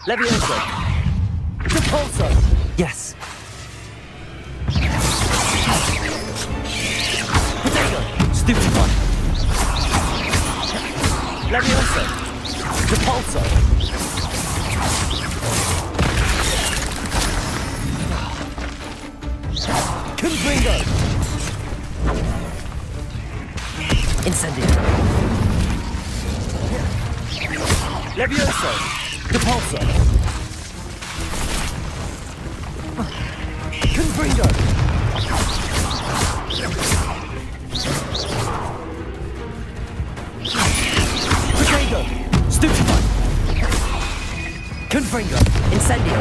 Levioso! Repulso! Yes. Potato! Stupefy. Levioso! Repulso! Confringo! Incendio. Levioso! Repulso! Confringo! Potato! Stupefy. Confringo! Incendio.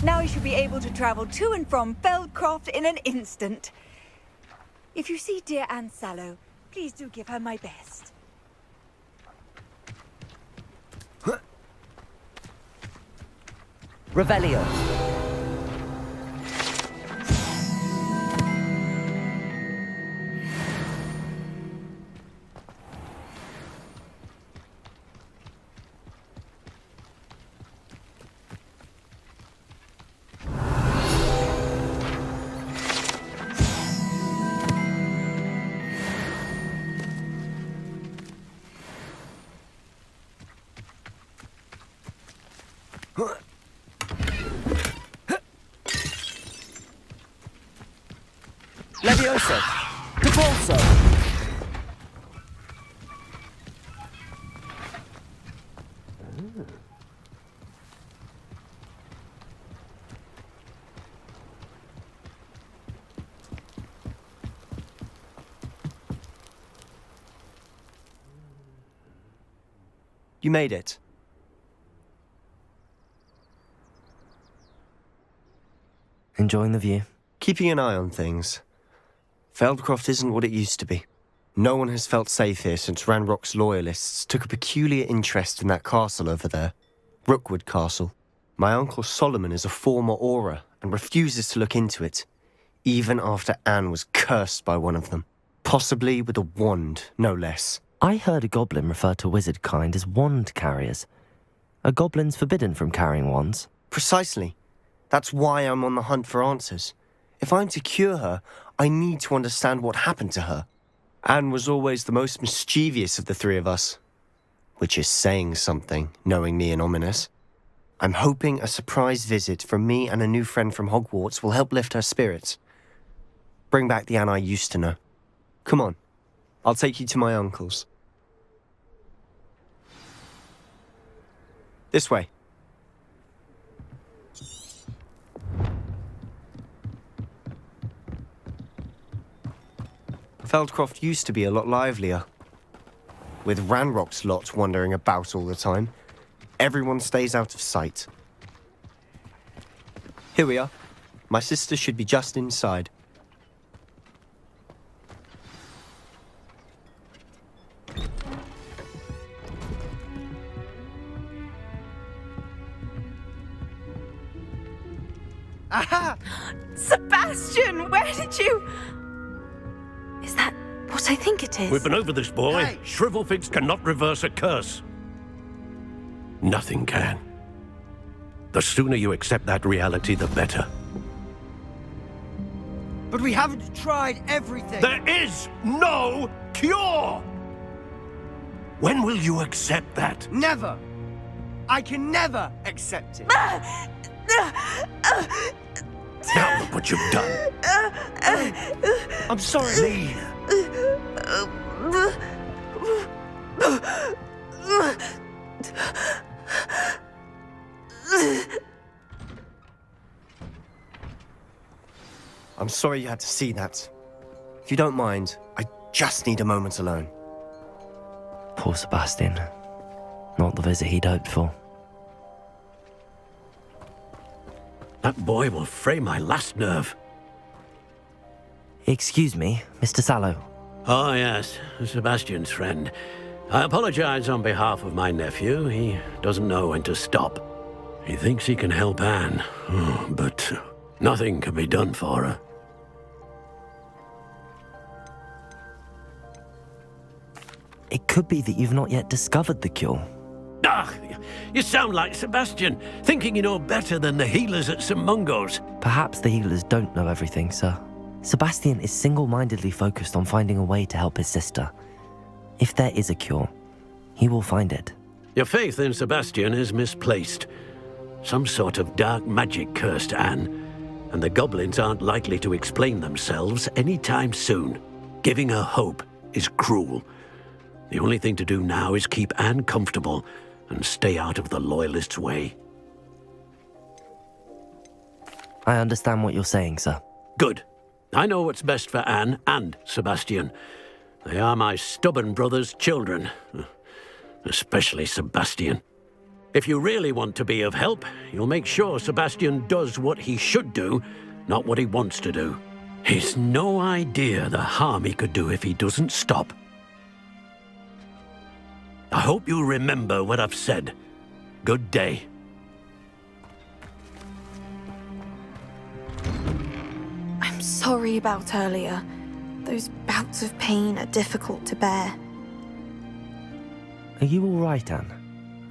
Now I should be able to travel to and from Feldcroft in an instant. If you see dear Anne Sallow, please do give her my best. Revelio. Levioso! Repulso! You made it. Enjoying the view. Keeping an eye on things. Feldcroft isn't what it used to be. No one has felt safe here since Ranrock's loyalists took a peculiar interest in that castle over there. Rookwood Castle. My uncle Solomon is a former Auror and refuses to look into it, even after Anne was cursed by one of them. Possibly with a wand, no less. I heard a goblin refer to wizard kind as wand carriers. Are goblins forbidden from carrying wands? Precisely. That's why I'm on the hunt for answers. If I'm to cure her, I need to understand what happened to her. Anne was always the most mischievous of the three of us. Which is saying something, knowing me and Ominous. I'm hoping a surprise visit from me and a new friend from Hogwarts will help lift her spirits. Bring back the Anne I used to know. Come on, I'll take you to my uncle's. This way. Feldcroft used to be a lot livelier. With Ranrock's lot wandering about all the time, everyone stays out of sight. Here we are. My sister should be just inside. Aha! Sebastian, where did you... Is that what I think it is? We've been over this, boy. Hey. Shrivelfigs cannot reverse a curse. Nothing can. The sooner you accept that reality, the better. But we haven't tried everything. There is no cure! When will you accept that? Never. I can never accept it. Now look what you've done. I'm sorry. Leave. I'm sorry you had to see that. If you don't mind, I just need a moment alone. Poor Sebastian. Not the visit he'd hoped for. That boy will fray my last nerve. Excuse me, Mr. Sallow. Oh, yes, Sebastian's friend. I apologize on behalf of my nephew. He doesn't know when to stop. He thinks he can help Anne, but nothing can be done for her. It could be that you've not yet discovered the cure. Ah, you sound like Sebastian, thinking you know better than the healers at St. Mungo's. Perhaps the healers don't know everything, sir. Sebastian is single-mindedly focused on finding a way to help his sister. If there is a cure, he will find it. Your faith in Sebastian is misplaced. Some sort of dark magic cursed Anne, and the goblins aren't likely to explain themselves anytime soon. Giving her hope is cruel. The only thing to do now is keep Anne comfortable and stay out of the Loyalists' way. I understand what you're saying, sir. Good. I know what's best for Anne and Sebastian. They are my stubborn brother's children. Especially Sebastian. If you really want to be of help, you'll make sure Sebastian does what he should do, not what he wants to do. He's no idea the harm he could do if he doesn't stop. I hope you'll remember what I've said. Good day. I'm sorry about earlier. Those bouts of pain are difficult to bear. Are you all right, Anne?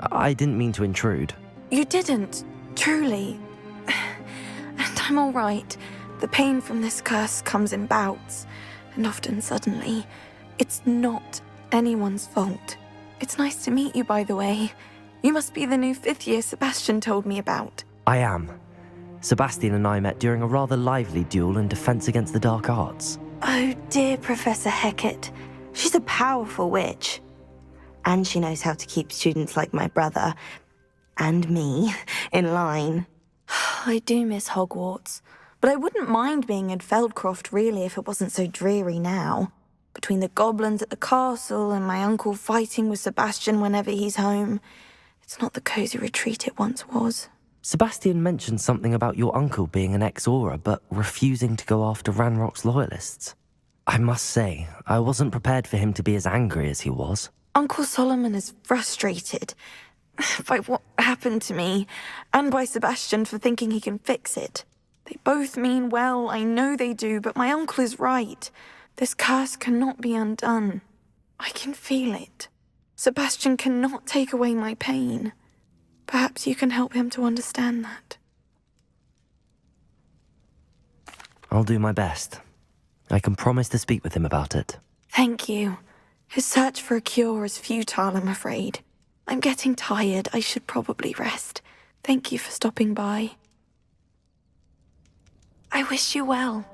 I didn't mean to intrude. You didn't, truly. And I'm all right. The pain from this curse comes in bouts, and often suddenly. It's not anyone's fault. It's nice to meet you, by the way. You must be the new 5th year Sebastian told me about. I am. Sebastian and I met during a rather lively duel in Defense Against the Dark Arts. Oh, dear Professor Hecat. She's a powerful witch. And she knows how to keep students like my brother, and me, in line. I do miss Hogwarts, but I wouldn't mind being in Feldcroft, really, if it wasn't so dreary now. Between the goblins at the castle and my uncle fighting with Sebastian whenever he's home, it's not the cosy retreat it once was. Sebastian mentioned something about your uncle being an ex-Auror, but refusing to go after Ranrock's loyalists. I must say, I wasn't prepared for him to be as angry as he was. Uncle Solomon is frustrated by what happened to me, and by Sebastian for thinking he can fix it. They both mean well, I know they do, but my uncle is right. This curse cannot be undone. I can feel it. Sebastian cannot take away my pain. Perhaps you can help him to understand that. I'll do my best. I can promise to speak with him about it. Thank you. His search for a cure is futile, I'm afraid. I'm getting tired. I should probably rest. Thank you for stopping by. I wish you well.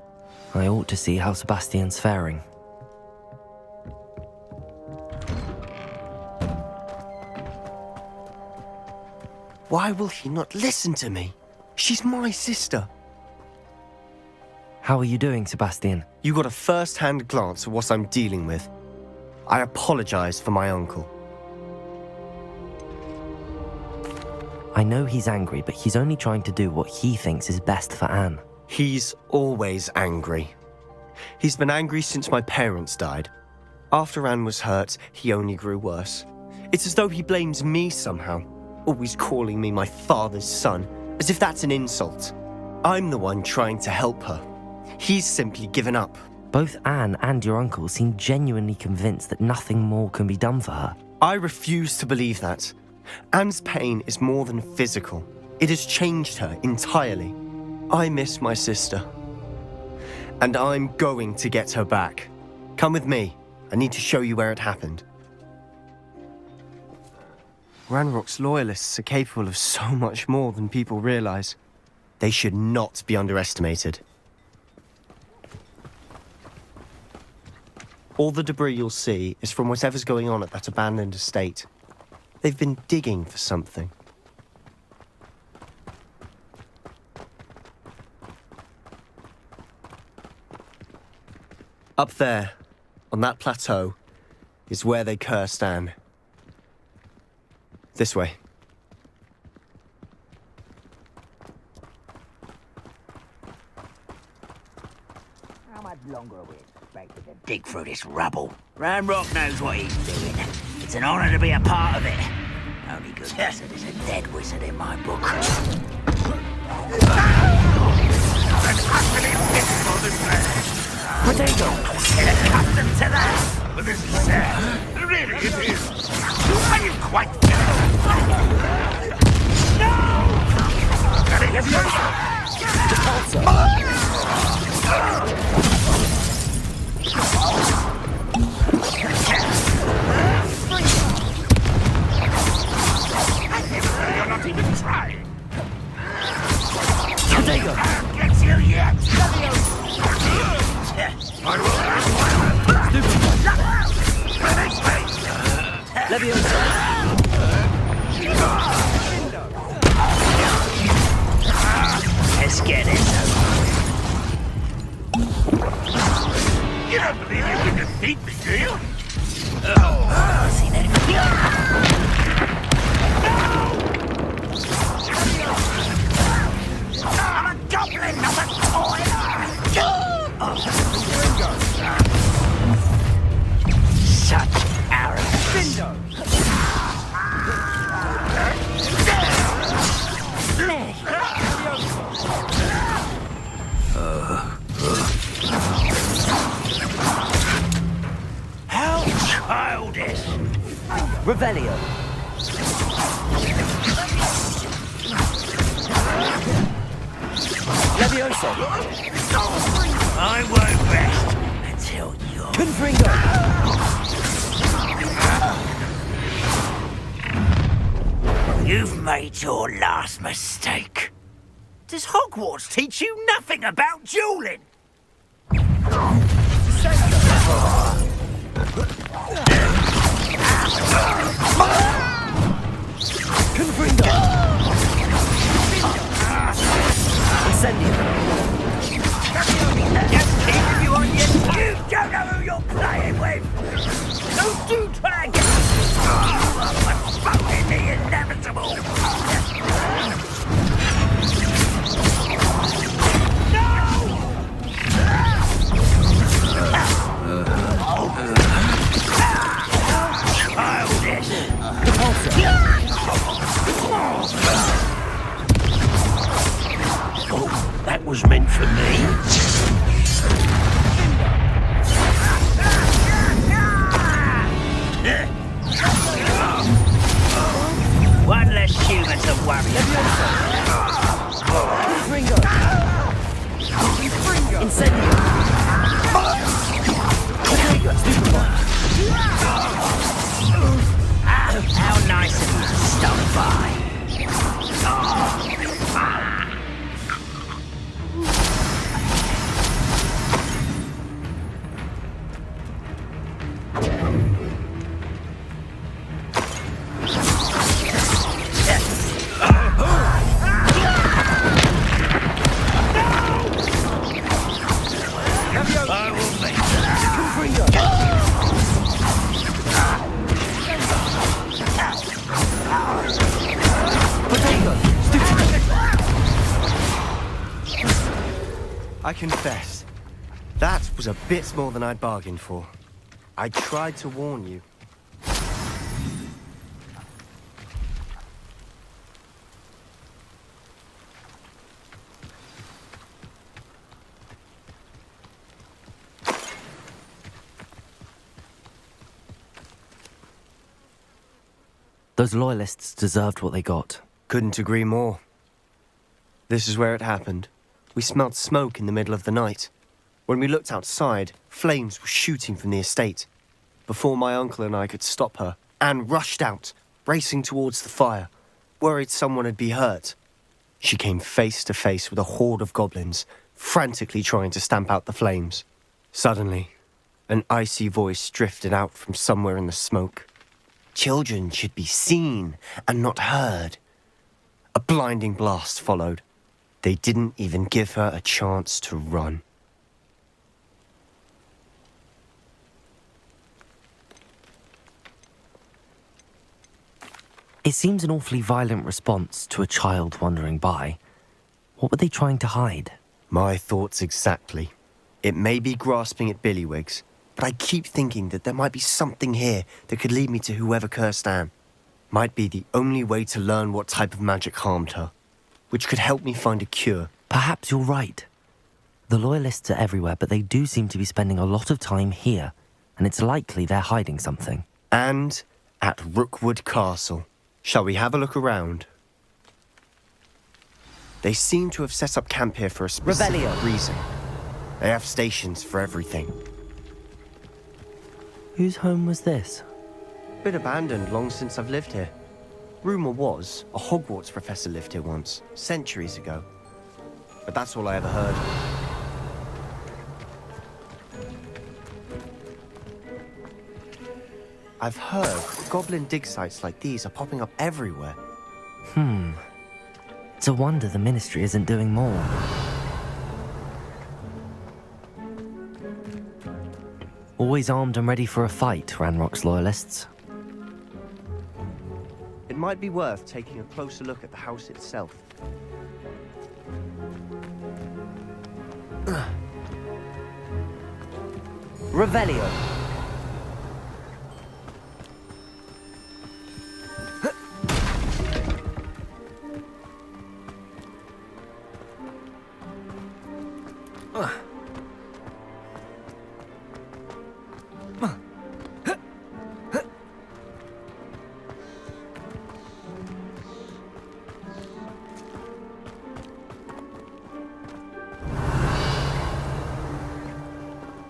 I ought to see how Sebastian's faring. Why will he not listen to me? She's my sister. How are you doing, Sebastian? You got a first-hand glance at what I'm dealing with. I apologize for my uncle. I know he's angry, but he's only trying to do what he thinks is best for Anne. He's always angry. He's been angry since my parents died. After Anne was hurt, he only grew worse. It's as though he blames me somehow, always calling me my father's son, as if that's an insult. I'm the one trying to help her. He's simply given up. Both Anne and your uncle seem genuinely convinced that nothing more can be done for her. I refuse to believe that. Anne's pain is more than physical. It has changed her entirely. I miss my sister. And I'm going to get her back. Come with me. I need to show you where it happened. Ranrock's loyalists are capable of so much more than people realize. They should not be underestimated. All the debris you'll see is from whatever's going on at that abandoned estate. They've been digging for something. Up there, on that plateau, is where they cursed Anne. This way. How much longer are we expected to dig through this rubble? Ranrock knows what he's doing. It's an honor to be a part of it. Only good wizard is a dead wizard in my book. Potato! Get accustomed to that! But this is sad. Really, it is. Are you quite You're not even trying. Potato! I'll get you yet! Leviosa! Let's get it. You don't believe you can defeat me, do you? See that? I'm a goblin, not a toy! Such arrogance. How childish! Revelio! Leviosa! I won't rest until you're... Confringo! You've made your last mistake. Does Hogwarts teach you nothing about dueling? Confringo! Incendio! Just keeping you on your toes. You don't know who you're playing with. Don't do try and get postponing the inevitable. Childish. Oh, that was meant for me. One less human to worry about. Confringo! Incendio! Potato! Stupefy! How nice of you to stop by. I will make Confringo! Potato! I confess, that was a bit more than I'd bargained for. I tried to warn you. Those loyalists deserved what they got. Couldn't agree more. This is where it happened. We smelled smoke in the middle of the night. When we looked outside, flames were shooting from the estate. Before my uncle and I could stop her, Anne rushed out, racing towards the fire, worried someone had been hurt. She came face to face with a horde of goblins, frantically trying to stamp out the flames. Suddenly, an icy voice drifted out from somewhere in the smoke. Children should be seen and not heard. A blinding blast followed. They didn't even give her a chance to run. It seems an awfully violent response to a child wandering by. What were they trying to hide? My thoughts exactly. It may be grasping at billywhigs, but I keep thinking that there might be something here that could lead me to whoever cursed Anne. Might be the only way to learn what type of magic harmed her, which could help me find a cure. Perhaps you're right. The loyalists are everywhere, but they do seem to be spending a lot of time here, and it's likely they're hiding something. And at Rookwood Castle. Shall we have a look around? They seem to have set up camp here for a specific Revelio. reason. They have stations for everything. Whose home was this? Been abandoned long since I've lived here. Rumour was a Hogwarts professor lived here once, centuries ago. But that's all I ever heard. I've heard goblin dig sites like these are popping up everywhere. It's a wonder the Ministry isn't doing more. Always armed and ready for a fight, Ranrock's loyalists. It might be worth taking a closer look at the house itself. Revelio.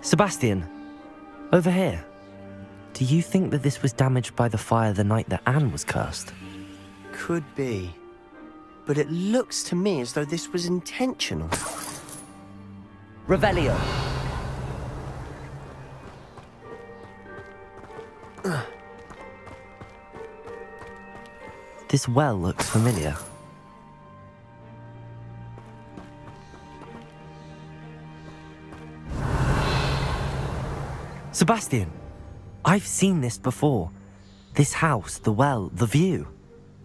Sebastian, over here. Do you think that this was damaged by the fire the night that Anne was cursed? Could be. But it looks to me as though this was intentional. Revelio. This well looks familiar. Sebastian, I've seen this before. This house, the well, the view.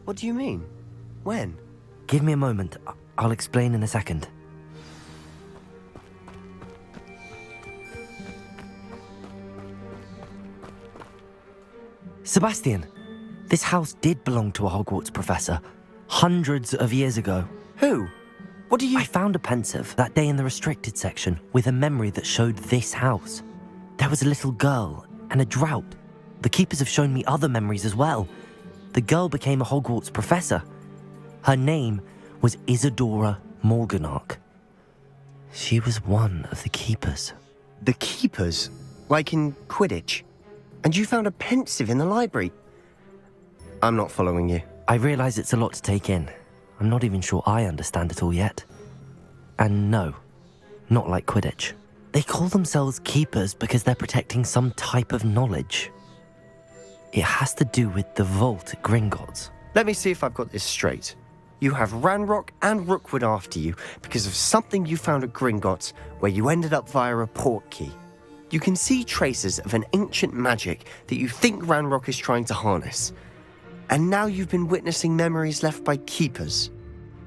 What do you mean? When? Give me a moment. I'll explain in a second. Sebastian, this house did belong to a Hogwarts professor hundreds of years ago. Who? What do you... I found a pensive that day in the restricted section with a memory that showed this house. There was a little girl and a drought. The keepers have shown me other memories as well. The girl became a Hogwarts professor. Her name was Isadora Morganach. She was one of the keepers. The keepers? Like in Quidditch? And you found a pensive in the library? I'm not following you. I realize it's a lot to take in. I'm not even sure I understand it all yet. And no, not like Quidditch. They call themselves keepers because they're protecting some type of knowledge. It has to do with the vault at Gringotts. Let me see if I've got this straight. You have Ranrock and Rookwood after you because of something you found at Gringotts where you ended up via a portkey. You can see traces of an ancient magic that you think Ranrock is trying to harness. And now you've been witnessing memories left by keepers.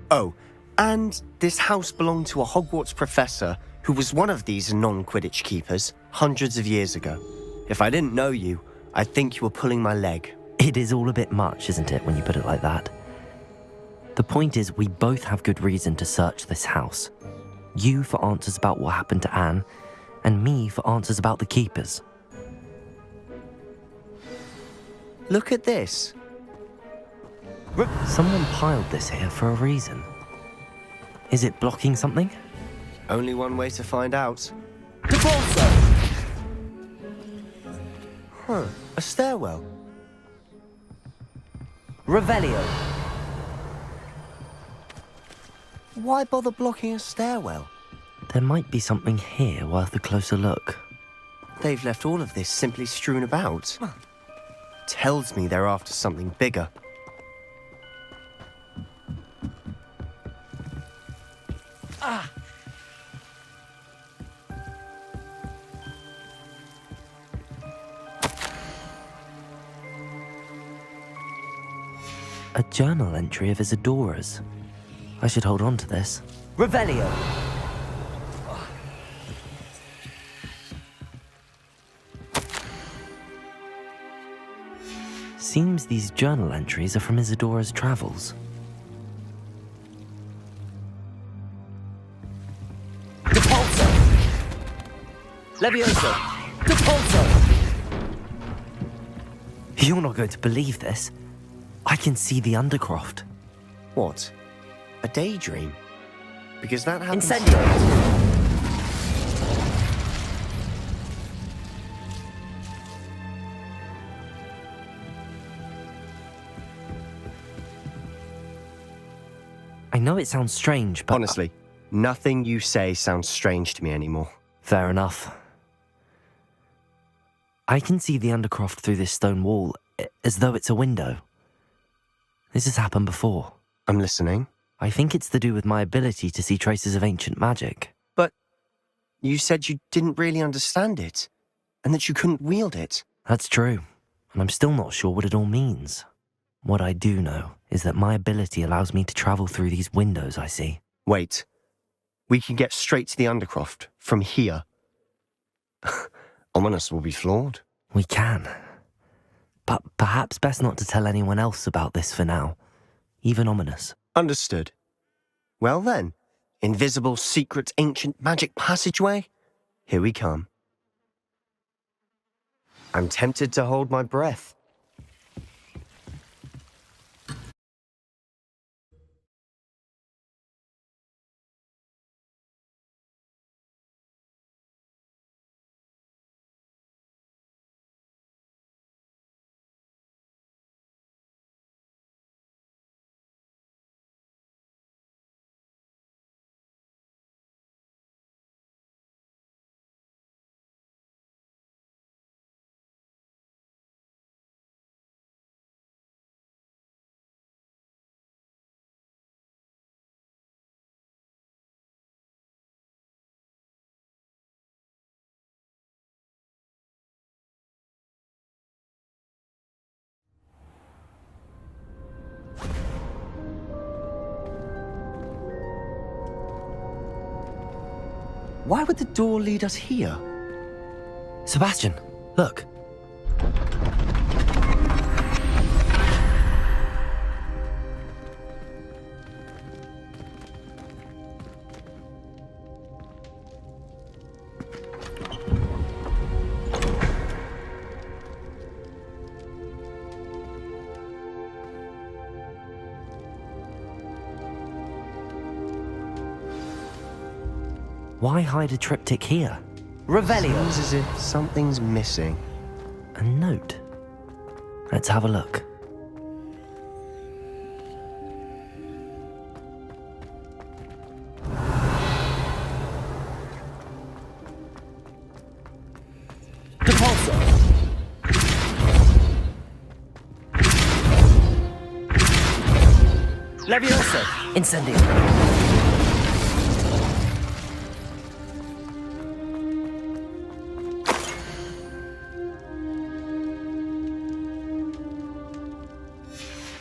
Oh, and this house belonged to a Hogwarts professor who was one of these non-Quidditch keepers hundreds of years ago. If I didn't know you, I'd think you were pulling my leg. It is all a bit much, isn't it, when you put it like that? The point is, we both have good reason to search this house. You for answers about what happened to Anne, and me for answers about the keepers. Look at this. Someone piled this here for a reason. Is it blocking something? Only one way to find out. Huh, a stairwell. Revelio. Why bother blocking a stairwell? There might be something here worth a closer look. They've left all of this simply strewn about. Tells me they're after something bigger. A journal entry of Isadora's. I should hold on to this. Revelio. Seems these journal entries are from Isadora's travels. Depulso. Levioso. Depulso. You're not going to believe this. I can see the Undercroft. What? A daydream? Because that happens... Incendio. I know it sounds strange, but... Honestly, nothing you say sounds strange to me anymore. Fair enough. I can see the Undercroft through this stone wall, as though it's a window. This has happened before. I'm listening. I think it's to do with my ability to see traces of ancient magic. But you said you didn't really understand it, and that you couldn't wield it. That's true, and I'm still not sure what it all means. What I do know is that my ability allows me to travel through these windows I see. Wait. We can get straight to the Undercroft from here. Ominous will be flawed. We can. But perhaps best not to tell anyone else about this for now. Even Ominous. Understood. Well then, invisible, secret, ancient magic passageway? Here we come. I'm tempted to hold my breath. Why would the door lead us here? Sebastian, look. Why hide a triptych here? Revelio. Seems as if something's missing. A note. Let's have a look. Depulso. Levioso. Incendio.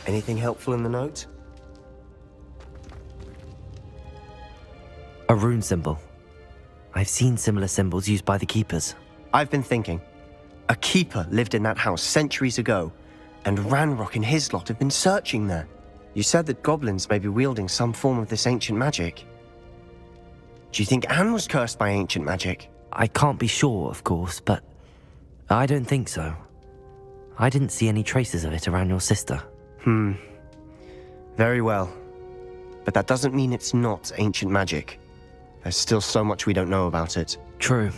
Anything helpful in the note? A rune symbol. I've seen similar symbols used by the keepers. I've been thinking. A keeper lived in that house centuries ago, and Ranrock and his lot have been searching there. You said that goblins may be wielding some form of this ancient magic. Do you think Anne was cursed by ancient magic? I can't be sure, of course, but I don't think so. I didn't see any traces of it around your sister. Very well. But that doesn't mean it's not ancient magic. There's still so much we don't know about it. True.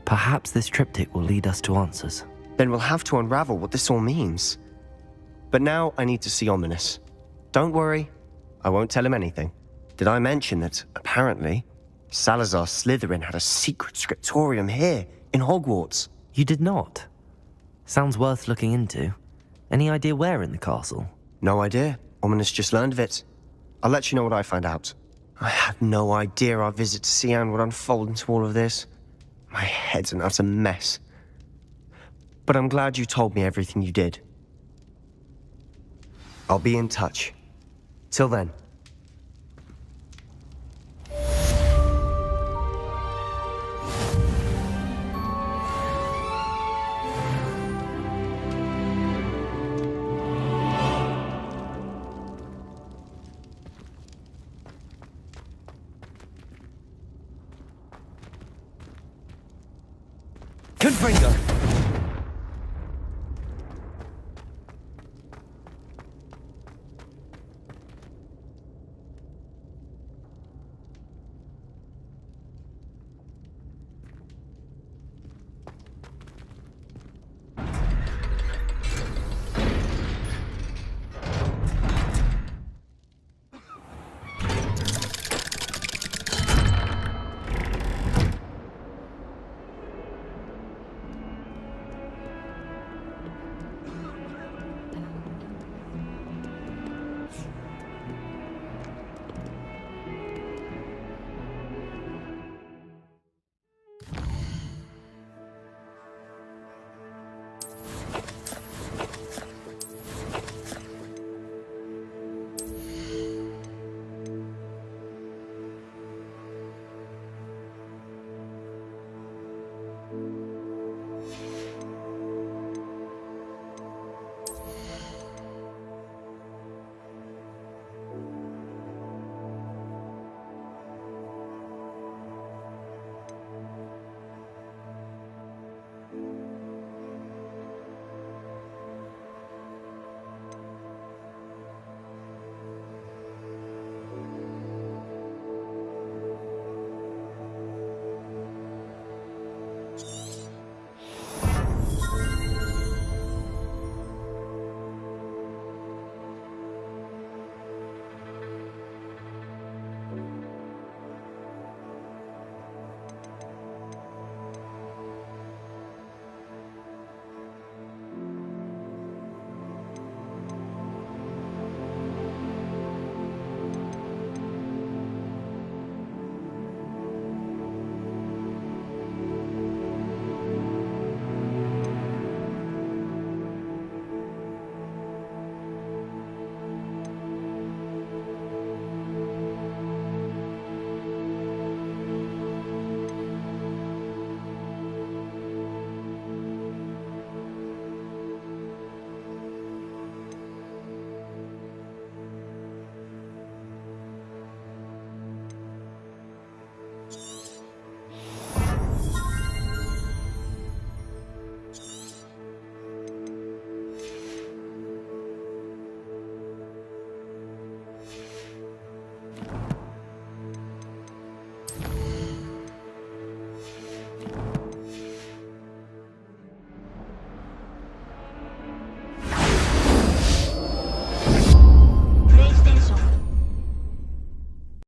Perhaps this triptych will lead us to answers. Then we'll have to unravel what this all means. But now I need to see Ominous. Don't worry, I won't tell him anything. Did I mention that, apparently, Salazar Slytherin had a secret scriptorium here, in Hogwarts? You did not? Sounds worth looking into. Any idea where in the castle? No idea. Ominous just learned of it. I'll let you know what I find out. I had no idea our visit to Cian would unfold into all of this. My head's an utter mess. But I'm glad you told me everything you did. I'll be in touch. Till then.